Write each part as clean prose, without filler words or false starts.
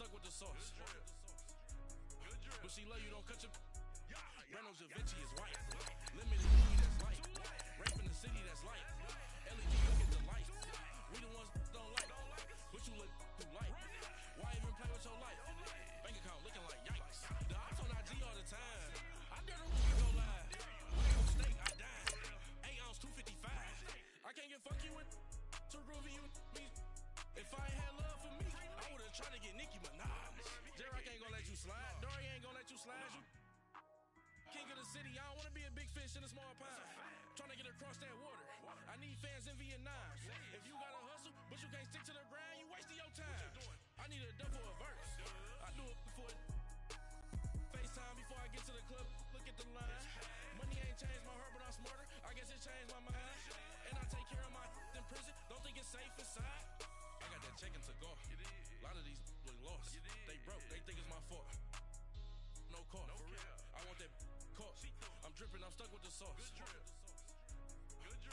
stuck with the sauce. But she love you, don't cut your... Reynolds Da Vinci is white. Limited Louis, that's light. Rape in the city, that's light. LED, look at the light. We the ones don't like. But you look through light. Why even play with your life? Bank account looking like yikes. The ops on IG all the time. I dare them to go live. Mango steak, I dine. 8 ounce, 255. I can't get fuck you with too groovy you me. If I ain't had love for me, I would've tried to get Nicki Minaj. J-Rock ain't gonna let you slide. Dory ain't gonna let you slide. You king of the city, I don't wanna be a big fish in a small pond. Trying to get across that water. I need fans in Vietnam. If you gotta hustle, but you can't stick to the grind, you wasting your time. I need a double a verse. I do it before FaceTime before I get to the club. Look at the line. Money ain't changed my heart, but I'm smarter. I guess it changed my mind. And I take care of my in prison. Don't think it's safe inside. I got that check to go. A lot of these look lost. They broke. They think it's my fault. No call. For real. I want that caught. I'm dripping. I'm stuck with the sauce.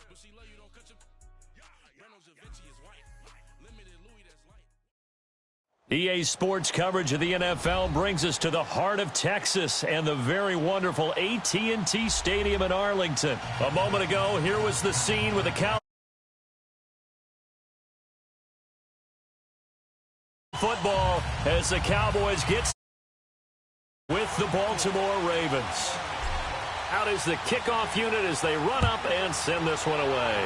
But she love you, don't cut your... Reynolds Da Vinci is white. Limited Louis, that's light. EA Sports coverage of the NFL brings us to the heart of Texas and the very wonderful AT&T Stadium in Arlington. A moment ago, here was the scene with the Cowboys football as the Cowboys get with the Baltimore Ravens. Out is the kickoff unit as they run up and send this one away.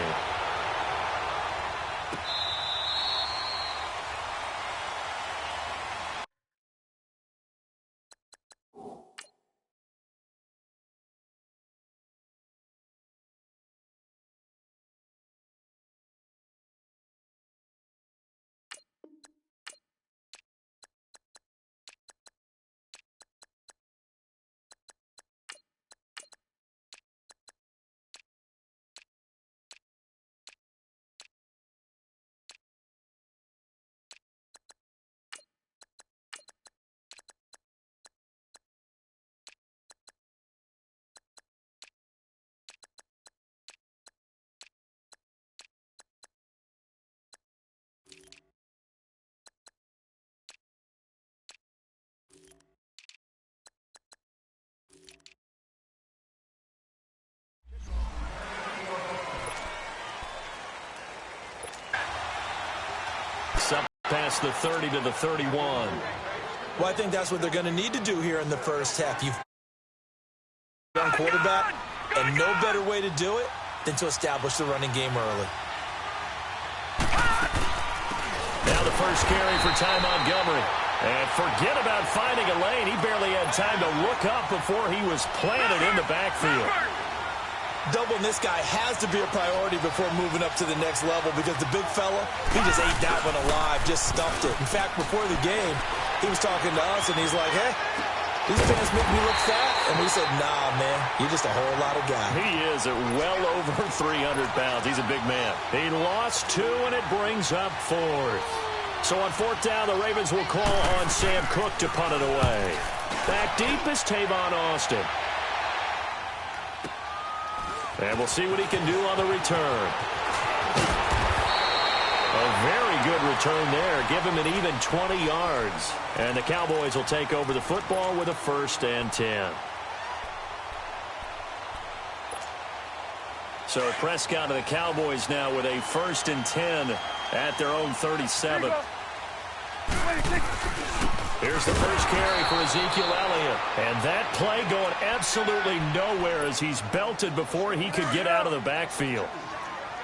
Past the 30 to the 31. Well, I think that's what they're going to need to do here in the first half. You've done quarterback, and no better way to do it than to establish the running game early. Now the first carry for Ty Montgomery. And forget about finding a lane. He barely had time to look up before he was planted in the backfield. Doubling this guy has to be a priority before moving up to the next level because the big fella, he just ate that one alive, just stuffed it. In fact, before the game, he was talking to us, and he's like, hey, these fans make me look fat. And we said, nah, man, you're just a whole lot of guy. He is at well over 300 pounds. He's a big man. He lost 2, and it brings up 4th. So on 4th down, the Ravens will call on Sam Cook to punt it away. Back deep is Tavon Austin. And we'll see what he can do on the return. A very good return there. Give him an even 20 yards. And the Cowboys will take over the football with a 1st and 10. So Prescott and the Cowboys now with a 1st and 10 at their own 37. Here's the first carry for Ezekiel Elliott. And that play going absolutely nowhere as he's belted before he could get out of the backfield.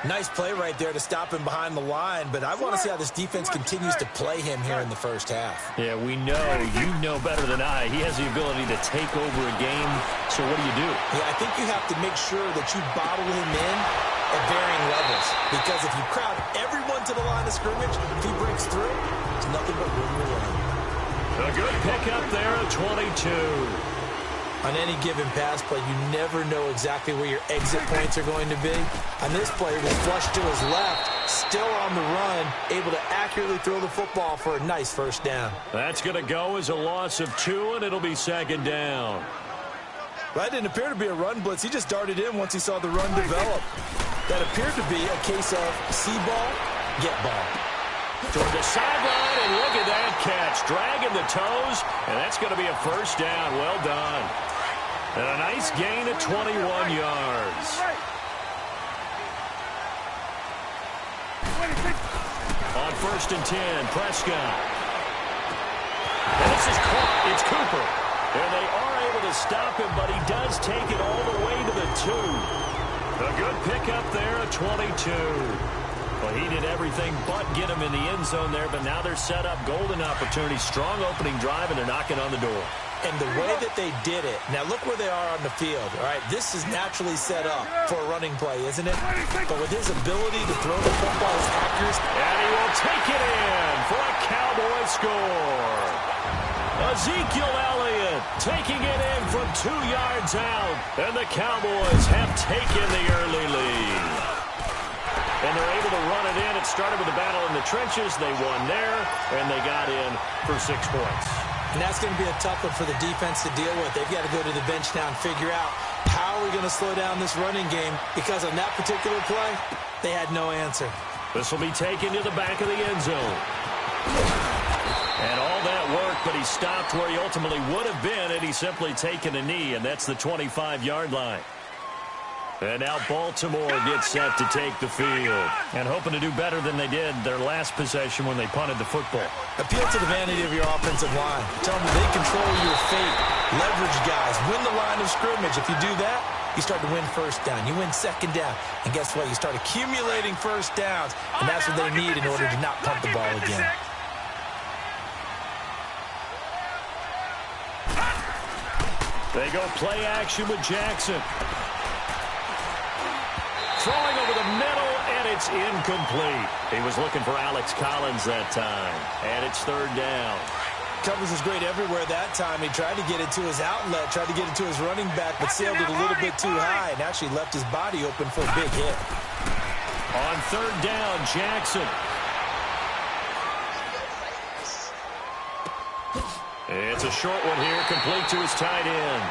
Nice play right there to stop him behind the line, but I want to see how this defense continues to play him here in the first half. Yeah, we know. You know better than I. He has the ability to take over a game. So what do? Yeah, I think you have to make sure that you bottle him in at varying levels. Because if you crowd everyone to the line of scrimmage, if he breaks through, it's nothing but room to run. A good pickup there at 22. On any given pass play, you never know exactly where your exit points are going to be. On this play, it was flushed to his left, still on the run, able to accurately throw the football for a nice 1st down. That's going to go as a loss of 2, and it'll be 2nd down. That didn't appear to be a run blitz. He just darted in once he saw the run develop. That appeared to be a case of see ball, get ball. Toward the sideline, and look at that catch. It's dragging the toes, and that's going to be a first down. Well done. And a nice gain of 21 yards. On 1st and 10, Prescott. And this is caught. It's Cooper. And they are able to stop him, but he does take it all the way to the 2. A good pickup there at 22. Well, he did everything but get him in the end zone there, but now they're set up. Golden opportunity, strong opening drive, and they're knocking on the door. And the way that they did it, now look where they are on the field. All right, this is naturally set up for a running play, isn't it? But with his ability to throw the football, his accuracy, and he will take it in for a Cowboy score. Ezekiel Elliott taking it in from 2 yards out, and the Cowboys have taken the early lead. And they're able to run it in. It started with a battle in the trenches. They won there, and they got in for 6 points. and that's going to be a tough one for the defense to deal with. They've got to go to the bench now and figure out how are we going to slow down this running game, because on that particular play, they had no answer. This will be taken to the back of the end zone. And all that work, but he stopped where he ultimately would have been had he simply taken a knee, and that's the 25-yard line. And now Baltimore gets set to take the field, and hoping to do better than they did their last possession when they punted the football. Appeal to the vanity of your offensive line. Tell them they control your fate. Leverage guys. Win the line of scrimmage. If you do that, you start to win first down. You win second down. And guess what? You start accumulating first downs, and that's what they need in order to not punt the ball again. They go play action with Jackson. Throwing over the middle, and it's incomplete. He was looking for Alex Collins that time, and it's third down. Covers is great everywhere that time. He tried to get it to his outlet, tried to get it to his running back, but sailed it a little bit too high and actually left his body open for a big hit. On third down, Jackson. It's a short one here, complete to his tight end.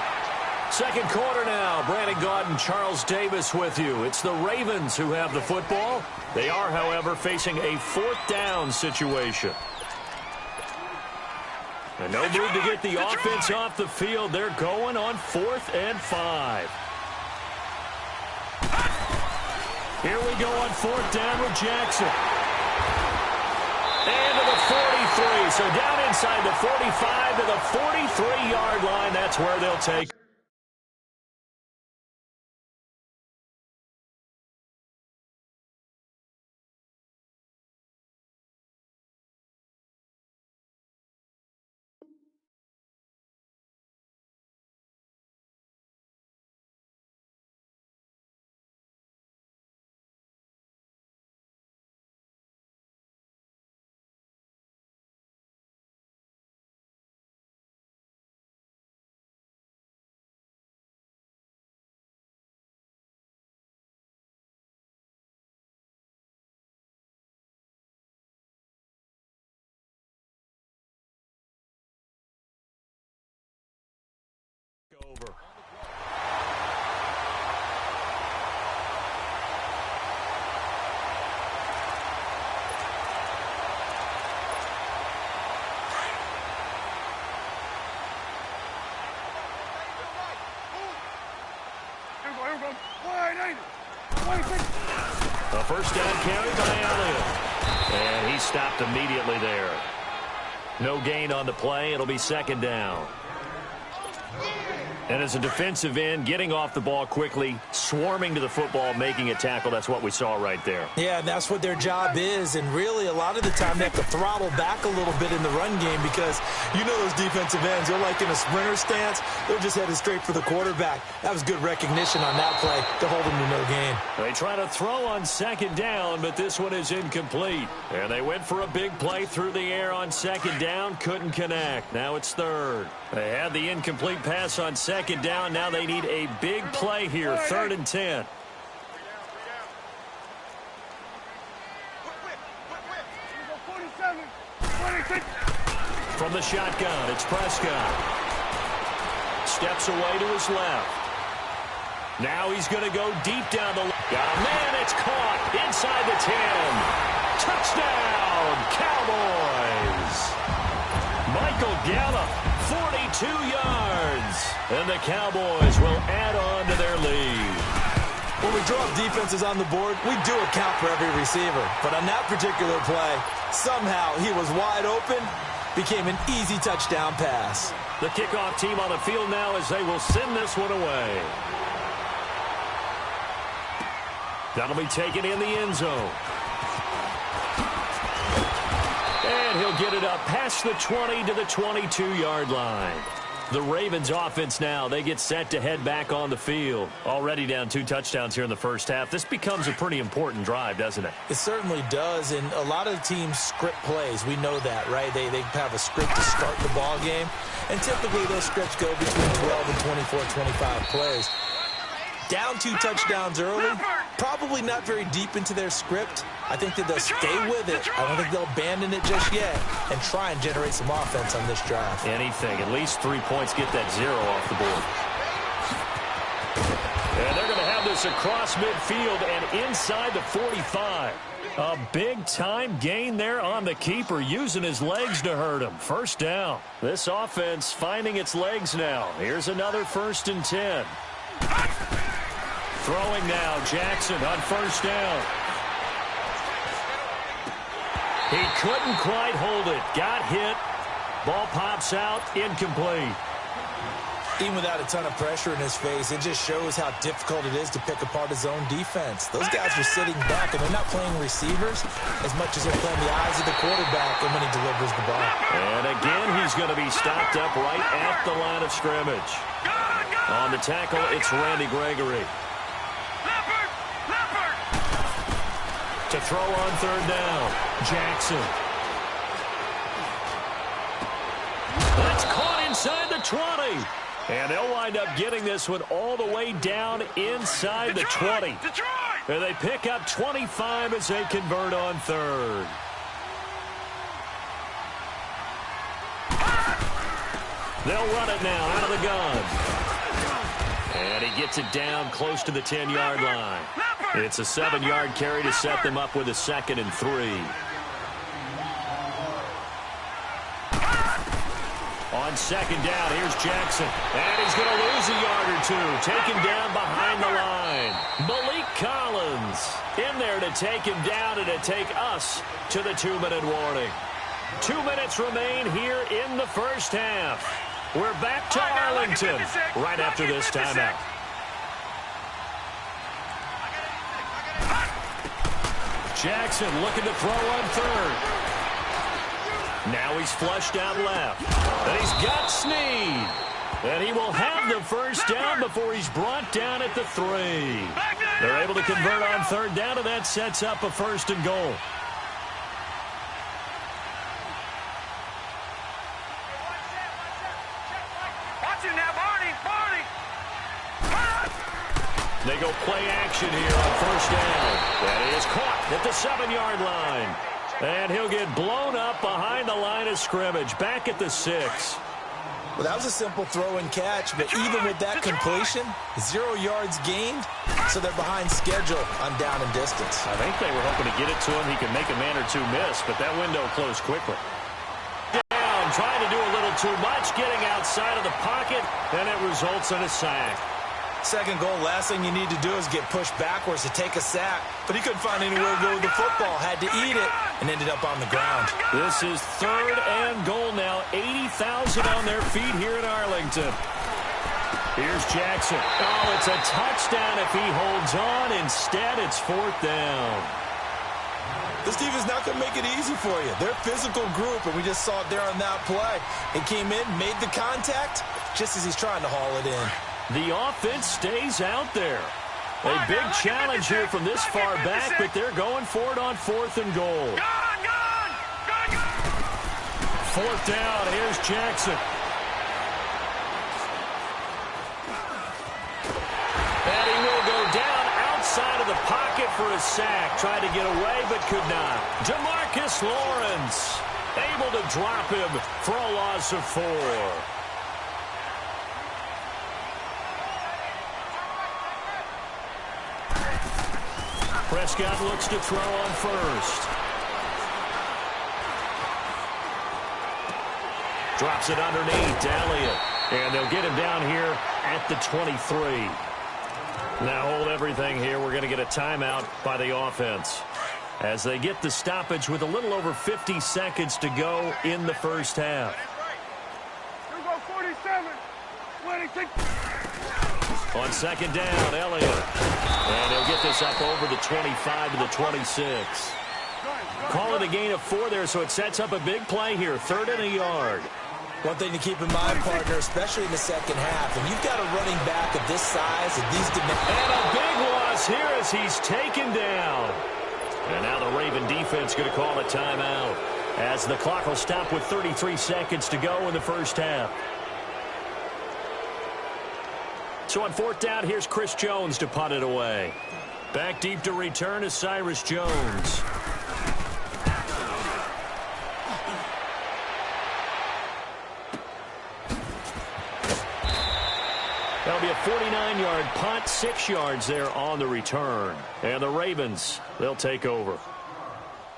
Second quarter now. Brandon Gaudin, Charles Davis with you. It's the Ravens who have the football. They are, however, facing a fourth down situation. And no move to get the offense off the field. They're going on 4th and 5. Here we go on 4th down with Jackson. And to the 43. So down inside the 45 to the 43-yard line. That's where they'll take. Over. A first down carry by Elliott. And he stopped immediately there. No gain on the play. It'll be second down. And as a defensive end, getting off the ball quickly, swarming to the football, making a tackle, that's what we saw right there. Yeah, and that's what their job is. And really, a lot of the time, they have to throttle back a little bit in the run game because you know those defensive ends, they're like in a sprinter stance. They're just headed straight for the quarterback. That was good recognition on that play to hold them to no gain. They try to throw on second down, but this one is incomplete. And they went for a big play through the air on second down, couldn't connect. Now it's third. They had the incomplete pass on second down. Now they need a big play here, 3rd and 10. From the shotgun, it's Prescott. Steps away to his left. Now he's going to go deep down the line. Got a man, it's caught inside the 10. Touchdown, Cowboys. Michael Gallup, 42 yards. And the Cowboys will add on to their lead. When we draw up defenses on the board, we do account for every receiver. But on that particular play, somehow he was wide open, became an easy touchdown pass. The kickoff team on the field now as they will send this one away. That'll be taken in the end zone. And he'll get it up past the 20 to the 22-yard line. The Ravens offense now, they get set to head back on the field. Already down 2 touchdowns here in the first half. This becomes a pretty important drive, doesn't it? It certainly does, and a lot of teams script plays. We know that, right? They have a script to start the ball game, and typically those scripts go between 12 and 24, 25 plays. Down 2 touchdowns early, probably not very deep into their script. I think that they'll stay with it. I don't think they'll abandon it just yet and try and generate some offense on this drive. Anything. At least 3 points, get that 0 off the board. And they're going to have this across midfield and inside the 45. A big-time gain there on the keeper, using his legs to hurt him. First down. This offense finding its legs now. Here's another 1st and 10. Throwing now, Jackson on first down. He couldn't quite hold it. Got hit. Ball pops out, incomplete. Even without a ton of pressure in his face, it just shows how difficult it is to pick apart his own defense. Those guys are sitting back, and they're not playing receivers as much as they're playing the eyes of the quarterback and when he delivers the ball. And again, he's going to be stopped up right at the line of scrimmage. On the tackle, it's Randy Gregory. To throw on 3rd down, Jackson. That's caught inside the 20. And they'll wind up getting this one all the way down inside the 20. And they pick up 25 as they convert on 3rd. They'll run it now out of the gun. And he gets it down close to the 10-yard line. It's a 7-yard carry to set them up with a 2nd and 3. On 2nd down, here's Jackson. And he's going to lose a yard or 2. Taken down behind the line. Malik Collins in there to take him down and to take us to the 2-minute warning. 2 minutes remain here in the first half. We're back to Arlington right after this timeout. Jackson looking to throw on 3rd. Now he's flushed out left. And he's got Snead. And he will have the first down before he's brought down at the 3. They're able to convert on 3rd down, and that sets up a 1st and goal. They go play action here on 1st down. That is caught at the 7-yard line. And he'll get blown up behind the line of scrimmage, back at the 6. Well, that was a simple throw and catch, but even with that completion, 0 yards gained, so they're behind schedule on down and distance. I think they were hoping to get it to him. He could make a man or 2 miss, but that window closed quickly. Down, trying to do a little too much, getting outside of the pocket, and it results in a sack. 2nd goal, last thing you need to do is get pushed backwards to take a sack. But he couldn't find anywhere to go with the football. Had to eat it and ended up on the ground. This is 3rd and goal now. 80,000 on their feet here in Arlington. Here's Jackson. Oh, it's a touchdown if he holds on. Instead, it's 4th down. This defense is not going to make it easy for you. They're a physical group, and we just saw it there on that play. It came in, made the contact, just as he's trying to haul it in. The offense stays out there. A big challenge here from this far back, but they're going for it on 4th and goal. 4th down, here's Jackson. And he will go down outside of the pocket for a sack. Tried to get away, but could not. DeMarcus Lawrence able to drop him for a loss of 4. Prescott looks to throw on 1st. Drops it underneath to Elliott. And they'll get him down here at the 23. Now hold everything here. We're going to get a timeout by the offense as they get the stoppage with a little over 50 seconds to go in the first half. Here we go, 47. 26. On second down, Elliott. And he'll get this up over the 25 to the 26. Call it a gain of 4 there, so it sets up a big play here. 3rd and a yard. One thing to keep in mind, partner, especially in the second half, when you've got a running back of this size and these dimensions. And a big loss here as he's taken down. And now the Raven defense going to call a timeout as the clock will stop with 33 seconds to go in the first half. So on 4th down, here's Chris Jones to punt it away. Back deep to return is Cyrus Jones. That'll be a 49-yard punt, 6 yards there on the return. And the Ravens, they'll take over.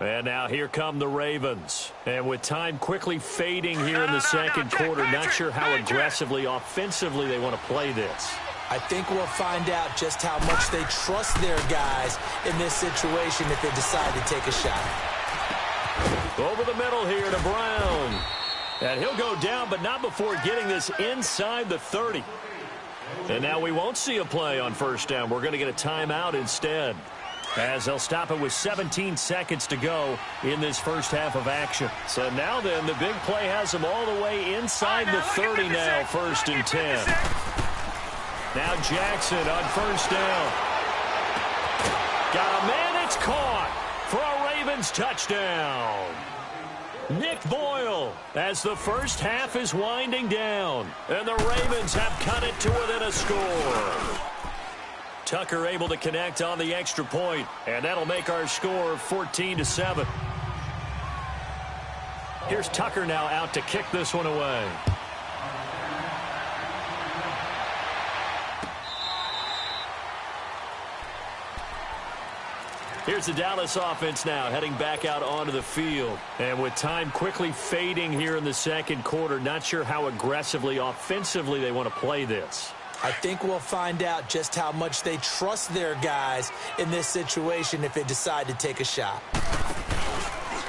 And now here come the Ravens. And with time quickly fading here in the second quarter, not sure how aggressively, offensively they want to play this. I think we'll find out just how much they trust their guys in this situation if they decide to take a shot. Over the middle here to Brown. And he'll go down, but not before getting this inside the 30. And now we won't see a play on 1st down. We're going to get a timeout instead, as they'll stop it with 17 seconds to go in this first half of action. So now then, the big play has them all the way inside the 30 now, 1st and 10. Now Jackson on 1st down. Got a man, it's caught for a Ravens touchdown. Nick Boyle as the first half is winding down. And the Ravens have cut it to within a score. Tucker able to connect on the extra point, and that'll make our score 14-7. Here's Tucker now out to kick this one away. Here's the Dallas offense now heading back out onto the field. And with time quickly fading here in the second quarter, not sure how aggressively, offensively they want to play this. I think we'll find out just how much they trust their guys in this situation if they decide to take a shot.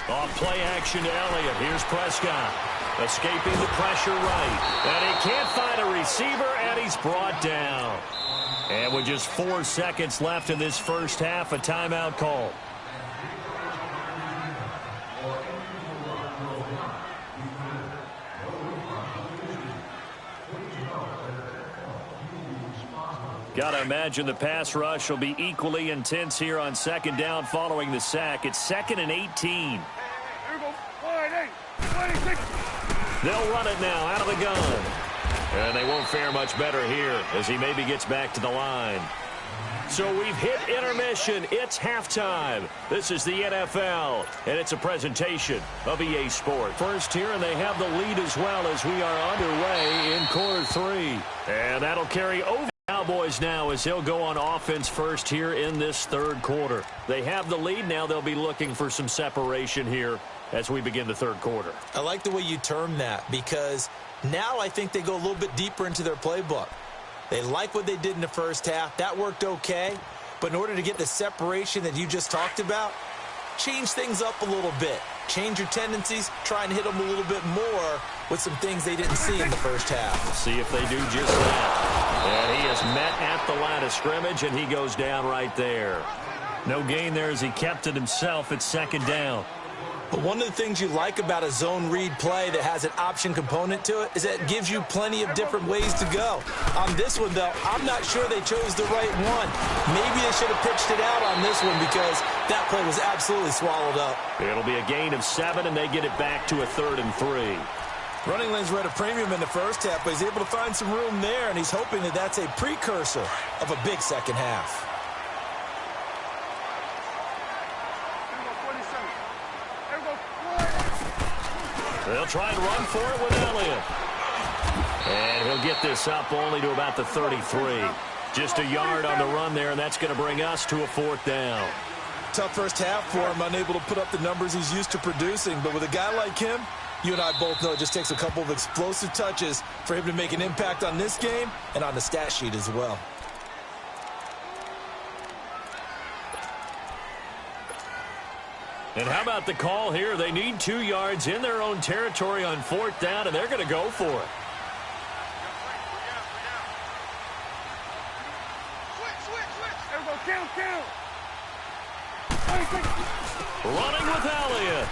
Off play action to Elliott. Here's Prescott. Escaping the pressure right. And he can't find a receiver, and he's brought down. And with just 4 seconds left in this first half, a timeout call. Got to imagine the pass rush will be equally intense here on 2nd down following the sack. It's 2nd and 18. Here we go. 26. They'll run it now out of the gun. And they won't fare much better here as he maybe gets back to the line. So we've hit intermission. It's halftime. This is the NFL, and it's a presentation of EA Sport. First here, and they have the lead as well as we are underway in quarter 3. And that'll carry over Cowboys now as he'll go on offense first here in this 3rd quarter. They have the lead now. They'll be looking for some separation here as we begin the 3rd quarter. I like the way you term that, because now I think they go a little bit deeper into their playbook. They like what they did in the first half. That worked okay. But in order to get the separation that you just talked about, change things up a little bit. Change your tendencies. Try and hit them a little bit more with some things they didn't see in the first half. We'll see if they do just that. And he is met at the line of scrimmage, and he goes down right there. No gain there as he kept it himself at 2nd down. But one of the things you like about a zone read play that has an option component to it is that it gives you plenty of different ways to go. On this one, though, I'm not sure they chose the right one. Maybe they should have pitched it out on this one because that play was absolutely swallowed up. It'll be a gain of 7, and they get it back to a 3rd and 3. Running lanes were at a premium in the first half, but he's able to find some room there, and he's hoping that that's a precursor of a big second half. They'll try and run for it with Elliott. And he'll get this up only to about the 33. Just a yard on the run there, and that's going to bring us to a 4th down. Tough first half for him, unable to put up the numbers he's used to producing. But with a guy like him, You and I both know it just takes a couple of explosive touches for him to make an impact on this game and on the stat sheet as well. And how about the call here? They need 2 yards in their own territory on 4th down, and they're going to go for it. Count. Running with Elliott.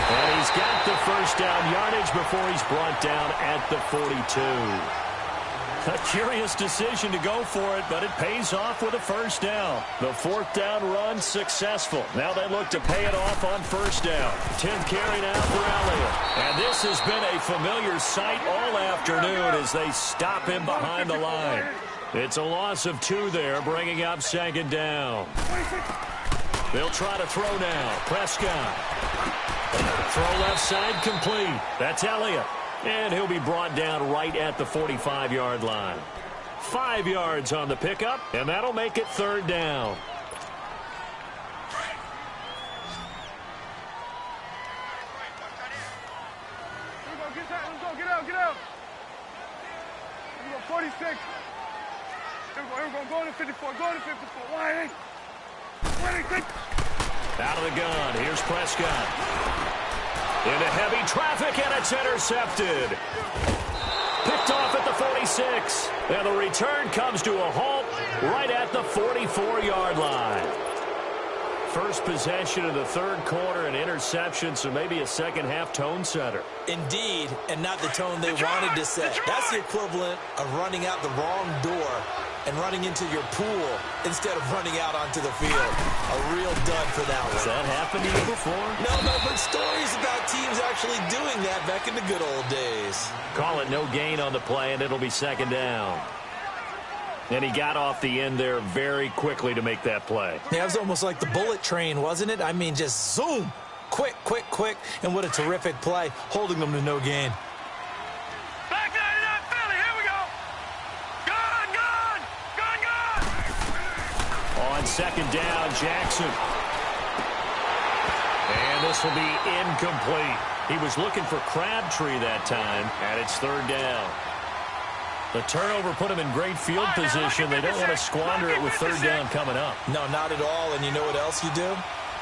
And he's got the first down yardage before he's brought down at the 42. A curious decision to go for it, but it pays off with a first down. The 4th down run successful. Now they look to pay it off on 1st down. 10th carry now for Elliott. And this has been a familiar sight all afternoon as they stop him behind the line. It's a loss of 2 there, bringing up 2nd down. They'll try to throw now. Prescott. Throw left side complete. That's Elliott. And he'll be brought down right at the 45-yard line. 5 yards on the pickup, and that'll make it 3rd down. Get out. 46. Here we go. Go to 54. Wide. Out of the gun. Here's Prescott. Into heavy traffic, and it's intercepted. Picked off at the 46. And the return comes to a halt right at the 44-yard line. First possession of the 3rd quarter, an interception, so maybe a second-half tone setter. Indeed, and not the tone they wanted to set. That's the equivalent of running out the wrong door and running into your pool instead of running out onto the field. A real dud for that one. Has that happened to you before? No, but stories about teams actually doing that back in the good old days. Call it no gain on the play, and it'll be 2nd down. And he got off the end there very quickly to make that play. Yeah, it was almost like the bullet train, wasn't it? I mean, just zoom. Quick. And what a terrific play, holding them to no gain. Back 99 Philly, here we go. Gun. On 2nd down, Jackson. And this will be incomplete. He was looking for Crabtree that time, and it's 3rd down. The turnover put him in great field position. They don't want to squander it with 3rd down coming up. No, not at all. And you know what else you do?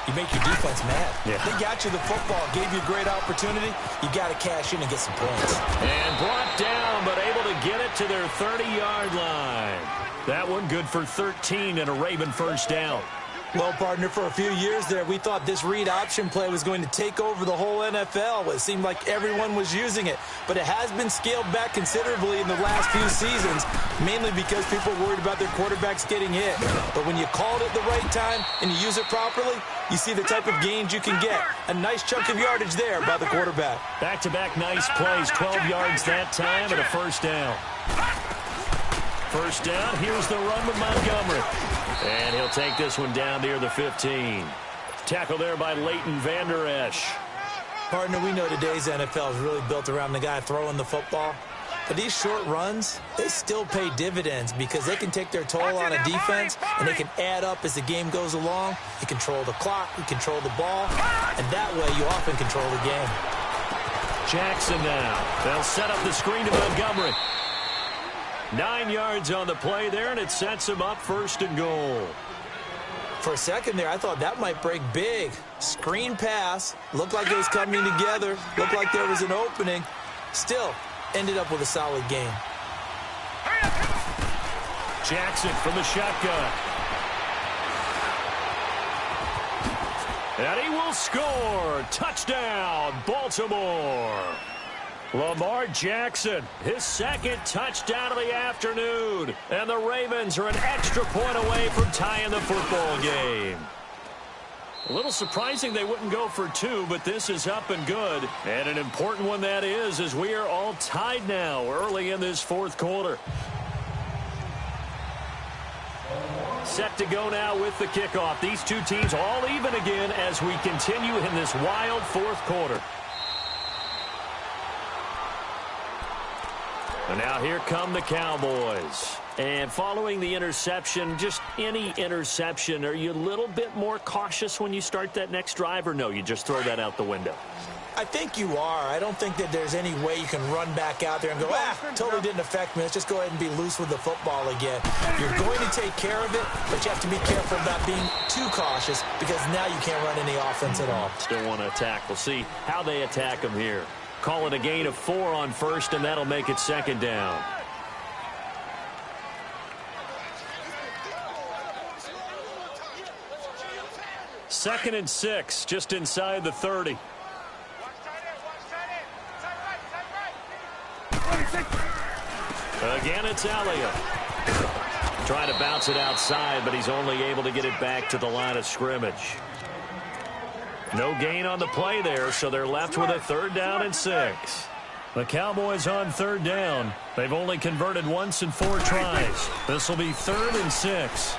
You make your defense mad. Yeah. They got you the football, gave you a great opportunity. You got to cash in and get some points. And brought down, but able to get it to their 30-yard line. That one good for 13 and a Raven first down. Well, partner, for a few years there, we thought this read option play was going to take over the whole NFL. It seemed like everyone was using it. But it has been scaled back considerably in the last few seasons, mainly because people are worried about their quarterbacks getting hit. But when you call it at the right time and you use it properly, you see the type of gains you can get. A nice chunk of yardage there by the quarterback. Back-to-back nice plays, 12 yards that time and a first down. First down, here's the run with Montgomery. And he'll take this one down near the 15. Tackle there by Leighton Vander Esch. Partner, we know today's NFL is really built around the guy throwing the football. But these short runs, they still pay dividends because they can take their toll on a defense and they can add up as the game goes along. You control the clock, you control the ball, and that way you often control the game. Jackson now. They'll set up the screen to Montgomery. 9 yards on the play there, and it sets him up 1st and goal. For a second there, I thought that might break big. Screen pass. Looked like it was coming together. Looked like there was an opening. Still, ended up with a solid game. Jackson from the shotgun. And he will score. Touchdown, Baltimore. Lamar Jackson, his 2nd touchdown of the afternoon. And the Ravens are an extra point away from tying the football game. A little surprising they wouldn't go for 2, but this is up and good. And an important one that is, as we are all tied now early in this 4th quarter. Set to go now with the kickoff. These two teams all even again as we continue in this wild 4th quarter. And now here come the Cowboys. And following the interception, just any interception, are you a little bit more cautious when you start that next drive, or no, you just throw that out the window? I think you are. I don't think that there's any way you can run back out there and go, totally didn't affect me. Let's just go ahead and be loose with the football again. You're going to take care of it, but you have to be careful about being too cautious because now you can't run any offense at all. Still want to attack. We'll see how they attack him here. Call it a gain of 4 on first, and that'll make it second down. Second and 6, just inside the 30. Again, it's Elliott. Trying to bounce it outside, but he's only able to get it back to the line of scrimmage. No gain on the play there, so they're left with a 3rd down and 6. The Cowboys on 3rd down. They've only converted once in 4 tries. This will be 3rd and 6.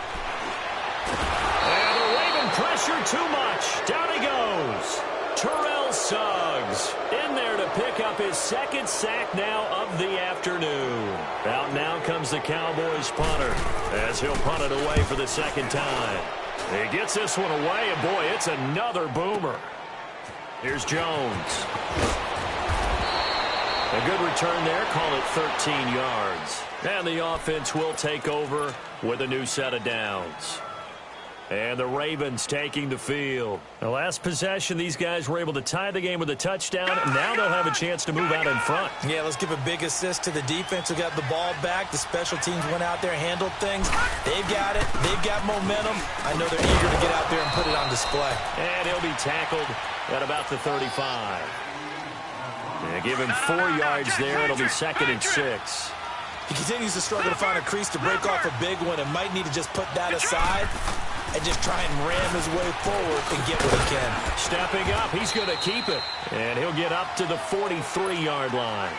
And the Raven pressure too much. Down he goes. Terrell Suggs in there to pick up his 2nd sack now of the afternoon. Out now comes the Cowboys punter as he'll punt it away for the 2nd time. He gets this one away, and boy, it's another boomer. Here's Jones. A good return there, call it 13 yards. And the offense will take over with a new set of downs. And the Ravens taking the field. The last possession, these guys were able to tie the game with a touchdown, and now they'll have a chance to move out in front. Yeah, let's give a big assist to the defense who got the ball back. The special teams went out there, handled things. They've got it. They've got momentum. I know they're eager to get out there and put it on display. And he'll be tackled at about the 35. Yeah, give him 4 yards there. It'll be 2nd and 6. He continues to struggle to find a crease to break off a big one and might need to just put that aside and just try and ram his way forward and get what he can. Stepping up, he's going to keep it. And he'll get up to the 43-yard line.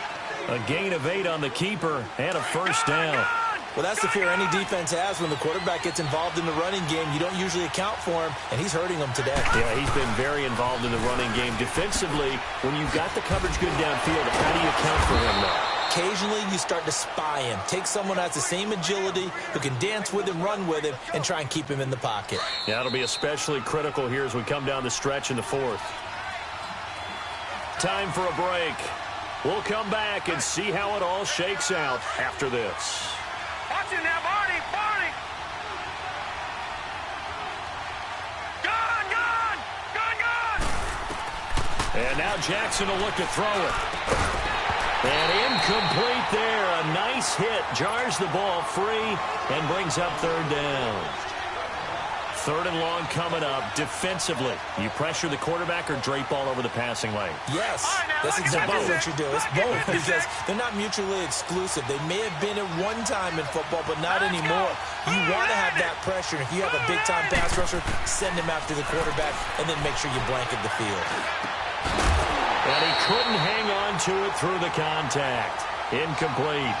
A gain of 8 on the keeper and a 1st down. Well, that's the fear any defense has when the quarterback gets involved in the running game. You don't usually account for him, and he's hurting them today. Yeah, he's been very involved in the running game. Defensively, when you've got the coverage good downfield, how do you account for him now? Occasionally, you start to spy him. Take someone who has the same agility, who can dance with him, run with him, and try and keep him in the pocket. Yeah, it'll be especially critical here as we come down the stretch in the 4th. Time for a break. We'll come back and see how it all shakes out after this. Watch it now, Barney! Barney! Gone! And now Jackson will look to throw it. And incomplete there. A nice hit. Jars the ball free and brings up 3rd down. 3rd and long coming up. Defensively, you pressure the quarterback or drape all over the passing lane? Yes, that's exactly what you do. It's both because they're not mutually exclusive. They may have been at one time in football, but not anymore. You want to have that pressure. If you have a big-time pass rusher, send him after the quarterback and then make sure you blanket the field. And he couldn't hang on to it through the contact. Incomplete.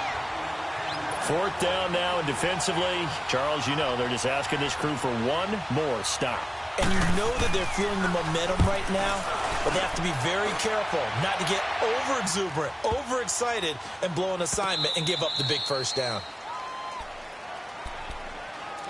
4th down now, and defensively, Charles, you know, they're just asking this crew for one more stop. And you know that they're feeling the momentum right now, but they have to be very careful not to get over-exuberant, overexcited, and blow an assignment and give up the big 1st down.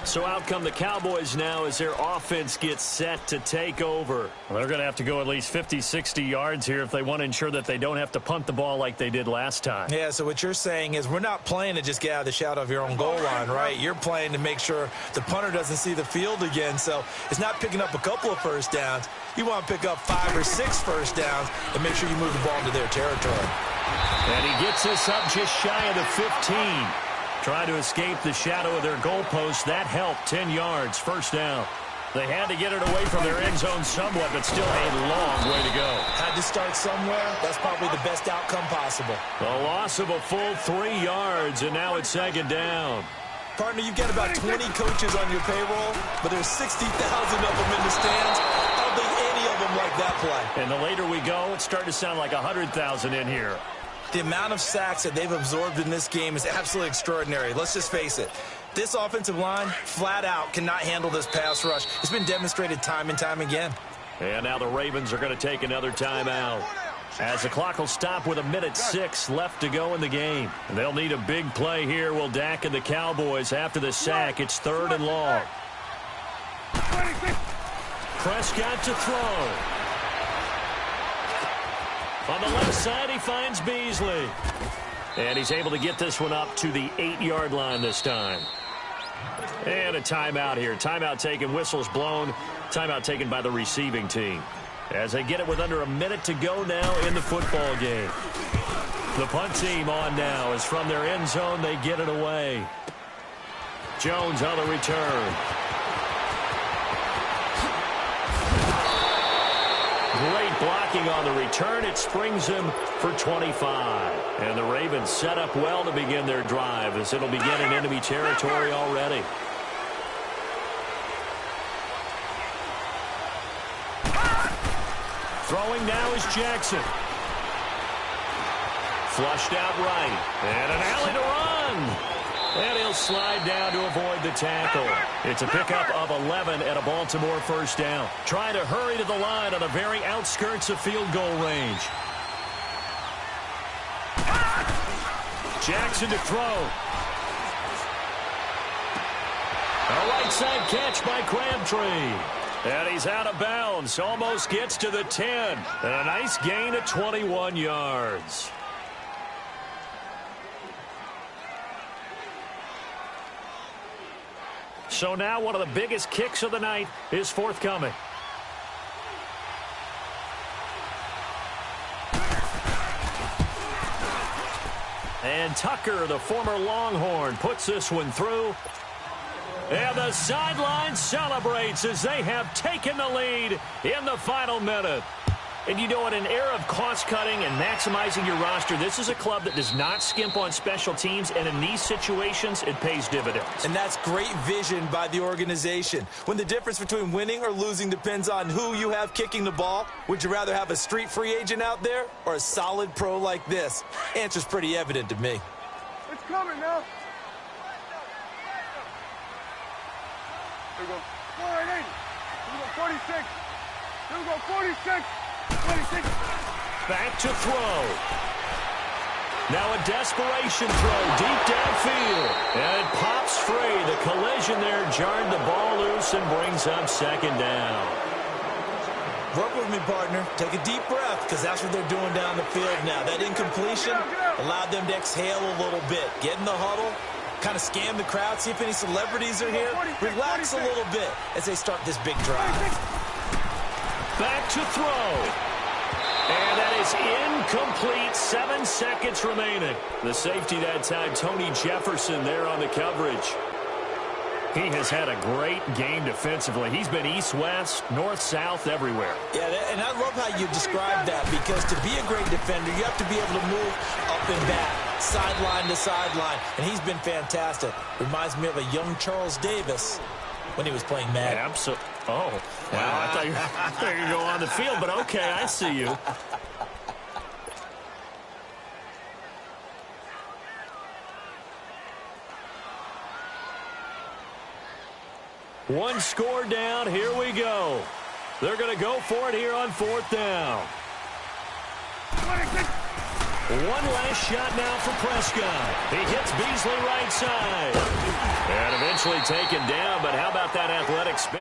So out come the Cowboys now as their offense gets set to take over. Well, they're going to have to go at least 50, 60 yards here if they want to ensure that they don't have to punt the ball like they did last time. Yeah, so what you're saying is we're not playing to just get out of the shadow of your own goal line, right? You're playing to make sure the punter doesn't see the field again. So it's not picking up a couple of 1st downs. You want to pick up 5 or 6 1st downs and make sure you move the ball into their territory. And he gets us up just shy of the 15. Trying to escape the shadow of their goalpost. That helped. 10 yards. 1st down. They had to get it away from their end zone somewhat, but still a long way to go. Had to start somewhere. That's probably the best outcome possible. A loss of a full 3 yards, and now it's 2nd down. Partner, you've got about 20 coaches on your payroll, but there's 60,000 of them in the stands. I don't think any of them like that play. And the later we go, it's starting to sound like 100,000 in here. The amount of sacks that they've absorbed in this game is absolutely extraordinary. Let's just face it. This offensive line, flat out, cannot handle this pass rush. It's been demonstrated time and time again. And now the Ravens are going to take another timeout, as the clock will stop with 1:06 left to go in the game. They'll need a big play here. Will Dak and the Cowboys after the sack. It's 3rd and long. Prescott to throw. On the left side, he finds Beasley. And he's able to get this one up to the 8-yard line this time. And a timeout here. Timeout taken, whistles blown. Timeout taken by the receiving team. As they get it with under a minute to go now in the football game. The punt team on now as from their end zone they get it away. Jones on the return. Great blocking on the return. It springs him for 25. And the Ravens set up well to begin their drive as it'll begin in enemy territory already. Throwing now is Jackson. Flushed out right. And an alley to run. And he'll slide down to avoid the tackle. It's a pickup of 11 at a Baltimore first down. Trying to hurry to the line on the very outskirts of field goal range. Jackson to throw. A right side catch by Crabtree. And he's out of bounds. Almost gets to the 10. And a nice gain of 21 yards. So now one of the biggest kicks of the night is forthcoming. And Tucker, the former Longhorn, puts this one through. And the sideline celebrates as they have taken the lead in the final minute. And you know, in an era of cost-cutting and maximizing your roster, this is a club that does not skimp on special teams, and in these situations, it pays dividends. And that's great vision by the organization. When the difference between winning or losing depends on who you have kicking the ball, would you rather have a street free agent out there or a solid pro like this? Answer's pretty evident to me. It's coming now. Here we go. 480. Here we go. 46. Here we go. 46. 26. Back to throw. Now a desperation throw deep downfield. And it pops free. The collision there jarred the ball loose and brings up second down. Work with me, partner. Take a deep breath, because that's what they're doing down the field now. That incompletion allowed them to exhale a little bit. Get in the huddle, kind of scan the crowd, see if any celebrities are here. Relax a little bit as they start this big drive. Back to throw. And that is incomplete. 7 seconds remaining. The safety that time, Tony Jefferson, there on the coverage. He has had a great game defensively. He's been east-west, north-south, everywhere. Yeah, and I love how you describe that, because to be a great defender, you have to be able to move up and back, sideline to sideline, and he's been fantastic. Reminds me of a young Charles Davis when he was playing Madden. Absolutely. Oh, wow. I thought you were going to go on the field, but okay, I see you. One score down. Here we go. They're going to go for it here on 4th down. One last shot now for Prescott. He hits Beasley right side. And eventually taken down, but how about that athletic spin?